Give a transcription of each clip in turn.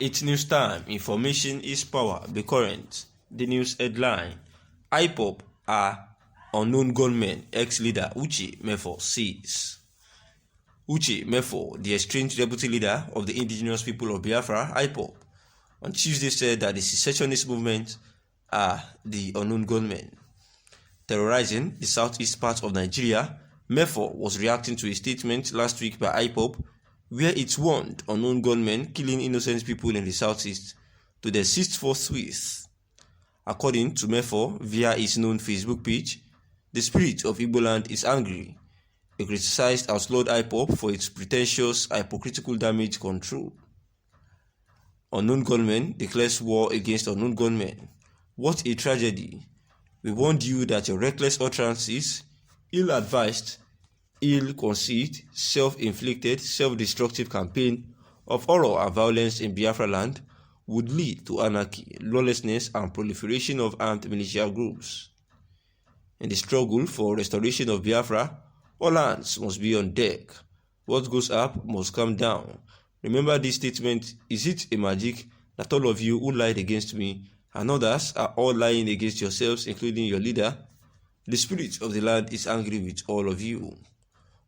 It's news time. Information is power. Be current. The news headline: Ipob are unknown gunmen. Ex-leader Gùñmêñ says. Gùñmêñ, the estranged deputy leader of the indigenous people of Biafra, Ipob, on Tuesday said that the secessionist movement are the unknown gunmen terrorizing the southeast part of Nigeria. Gùñmêñ was reacting to a statement last week by Ipob where it warned unknown gunmen killing innocent people in the southeast to desist forthwith. According to Gùñmêñ via his known Facebook page, the spirit of Igbo land is angry. He criticized outlawed Ipob for its pretentious hypocritical damage control. Unknown gunmen declares war against unknown gunmen. What a tragedy. We warned you that your reckless utterances, ill-advised, ill-conceived, self-inflicted, self-destructive campaign of horror and violence in Biafra land would lead to anarchy, lawlessness, and proliferation of armed militia groups. In the struggle for restoration of Biafra, all hands must be on deck. What goes up must come down. Remember this statement: is it a magic that all of you who lied against me and others are all lying against yourselves, including your leader? The spirit of the land is angry with all of you.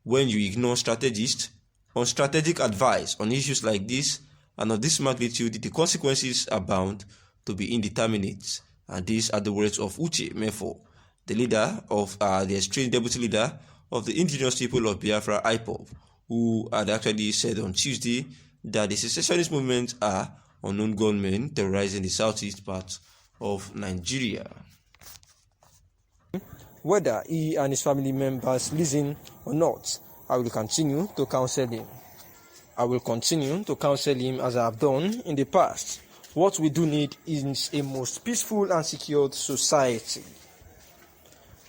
When you ignore strategists on strategic advice on issues like this and of this magnitude, the consequences are bound to be indeterminate. And these are the words of Gùñmêñ, the leader of the estranged deputy leader of the indigenous people of Biafra, Ipob, who had actually said on Tuesday that the secessionist movement are unknown gunmen terrorizing the southeast part of Nigeria. Whether he and his family members listen or not, I will continue to counsel him. I will continue to counsel him as I have done in the past. What we do need is a most peaceful and secured society.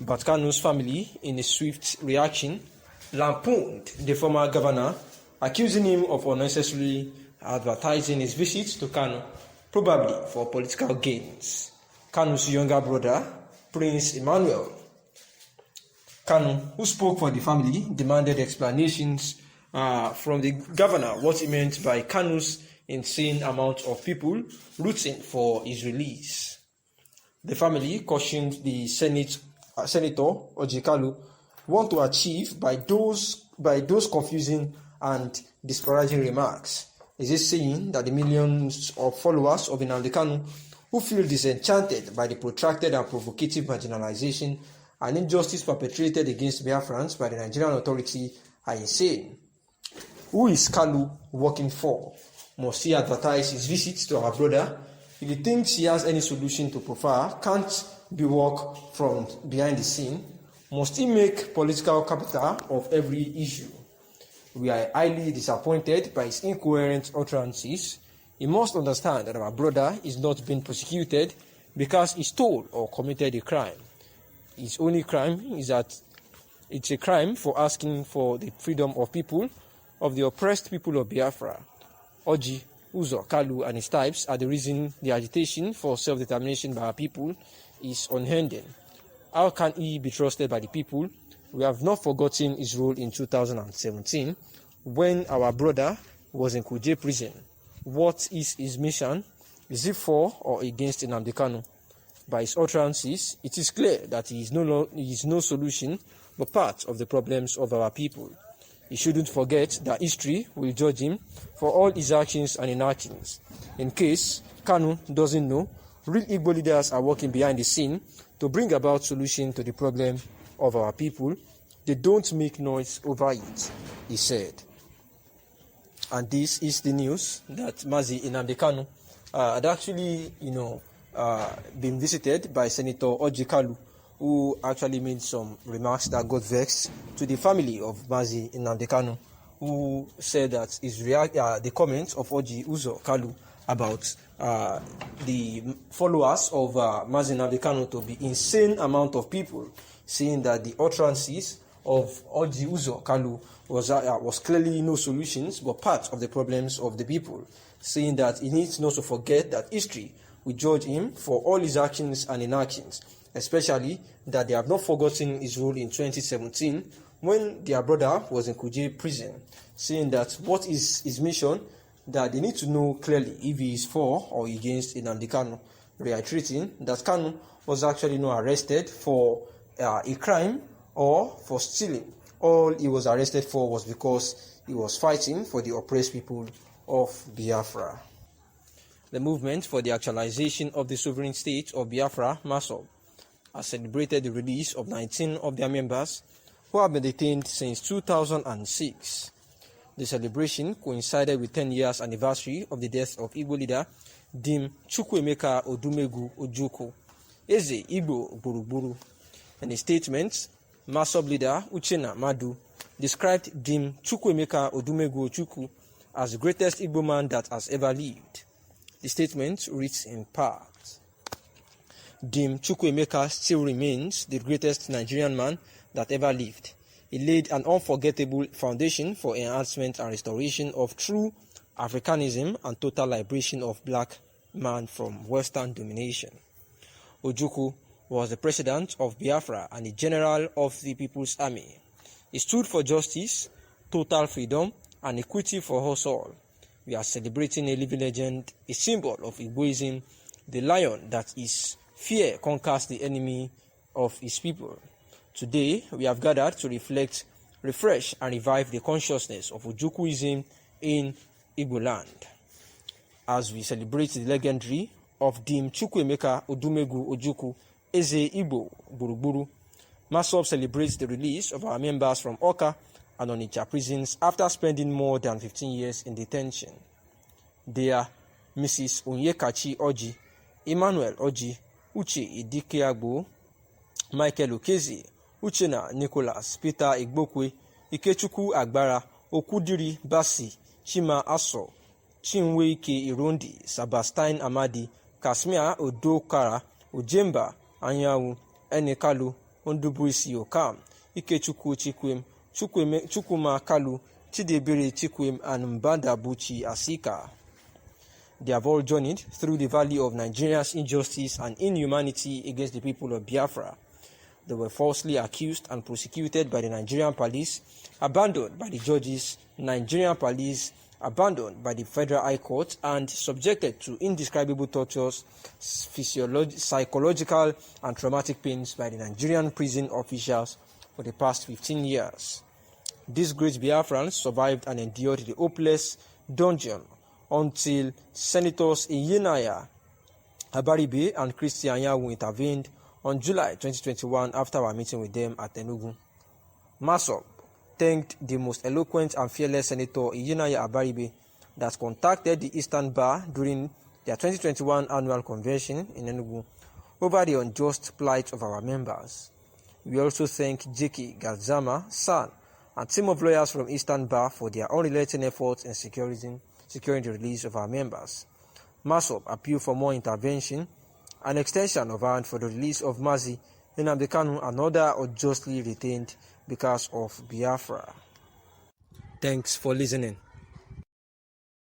But Kanu's family, in a swift reaction, lampooned the former governor, accusing him of unnecessarily advertising his visit to Kanu, probably for political gains. Kanu's younger brother, Prince Emmanuel Kanu, who spoke for the family, demanded explanations from the governor what he meant by Kanu's insane amount of people rooting for his release. The family cautioned the Senator Ojikalu want to achieve by those confusing and disparaging remarks. Is it saying that the millions of followers of Nnamdi Kanu who feel disenchanted by the protracted and provocative marginalization and injustice perpetrated against Biafrans by the Nigerian authority are insane? Who is Kalu working for? Must he advertise his visits to our brother? If he thinks he has any solution to proffer, can't be work from behind the scene, must he make political capital of every issue? We are highly disappointed by his incoherent utterances. He must understand that our brother is not being prosecuted because he stole or committed a crime. His only crime is that it's a crime for asking for the freedom of people, of the oppressed people of Biafra. Oji, Uzo, Kalu, and his types are the reason the agitation for self-determination by our people is unending. How can he be trusted by the people? We have not forgotten his role in 2017 when our brother was in Kuje prison. What is his mission? Is it for or against Nnamdi Kanu? By his utterances, it is clear that he is no solution but part of the problems of our people. He shouldn't forget that history will judge him for all his actions and inactions. In case Kanu doesn't know, real Igbo leaders are working behind the scene to bring about solution to the problem of our people. They don't make noise over it, he said. And this is the news that Mazi Nnamdi Kanu had actually, been visited by Senator Ojikalu, who actually made some remarks that got vexed to the family of Mazi Nnamdi Kanu, who said that the comments of Oji Uzo Kalu about the followers of Mazi Nnamdi Kanu to be insane amount of people, saying that the utterances of Oji Uzo Kalu was clearly no solutions but part of the problems of the people, saying that he needs not to forget that history will judge him for all his actions and inactions, especially that they have not forgotten his role in 2017 when their brother was in Kuje prison, saying that what is his mission that they need to know clearly if he is for or against Nnamdi Kanu, reiterating that Kanu was actually not arrested for a crime or for stealing. All he was arrested for was because he was fighting for the oppressed people of Biafra. The movement for the actualization of the sovereign state of Biafra, MASOB, has celebrated the release of 19 of their members who have been detained since 2006. The celebration coincided with 10 years anniversary of the death of Igbo leader Dim Chukwuemeka Odumegwu Ojukwu, Eze Igbo Gburugburu. In a statement, MASOB leader Uchenna Madu described Dim Chukwuemeka Odumegwu Ojukwu as the greatest Igbo man that has ever lived. The statement reads in part, Dim Chukwuemeka still remains the greatest Nigerian man that ever lived. He laid an unforgettable foundation for enhancement and restoration of true Africanism and total liberation of black man from Western domination. Ojukwu was the president of Biafra and the general of the People's Army. He stood for justice, total freedom, and equity for us all. We are celebrating a living legend, a symbol of Igboism, the lion that is fear conquers the enemy of his people. Today, we have gathered to reflect, refresh, and revive the consciousness of Ojukwuism in Igbo land. As we celebrate the legendary of Dim Chukwuemeka Odumegwu Ojukwu, Eze Igbo Gburugburu, MASOB celebrates the release of our members from Awka and Onitsha prisons after spending more than 15 years in detention. They are Mrs. Onyekachi Oji, Emmanuel Oji, Uche Idikeagbo, Michael Okezi, Uchenna Nicholas, Peter Igbokwe, Ikechukwu Agbara, Okudiri Basi, Chima Aso, Chinweike Irondi, Sebastian Amadi, Kasmia Odokara, Ojemba Anyanwu, Enekalu, Ondubuisi Okam, Ikechukwu Chikwem, Chukwuma Kalu, Chidebere Chikwem, and Mbanda Buchi Asika. They have all journeyed through the valley of Nigeria's injustice and inhumanity against the people of Biafra. They were falsely accused and prosecuted by the Nigerian police, abandoned by the judges, Nigerian police, abandoned by the Federal High Court, and subjected to indescribable tortures, psychological and traumatic pains by the Nigerian prison officials for the past 15 years. These great Biafrans survived and endured the hopeless dungeon until Senators Iyenaya Abaribe and Christian Yawu intervened on July 2021 after our meeting with them at Enugu. MASOB thanked the most eloquent and fearless Senator Iyenaya Abaribe that contacted the Eastern Bar during their 2021 annual convention in Enugu over the unjust plight of our members. We also thank J.K. Gazama, San, and team of lawyers from Eastern Bar for their unrelenting efforts in securing the release of our members. MASOB appealed for more intervention and extension of hand for the release of Mazi, Nnamdi Kanu, and other unjustly retained because of Biafra. Thanks for listening.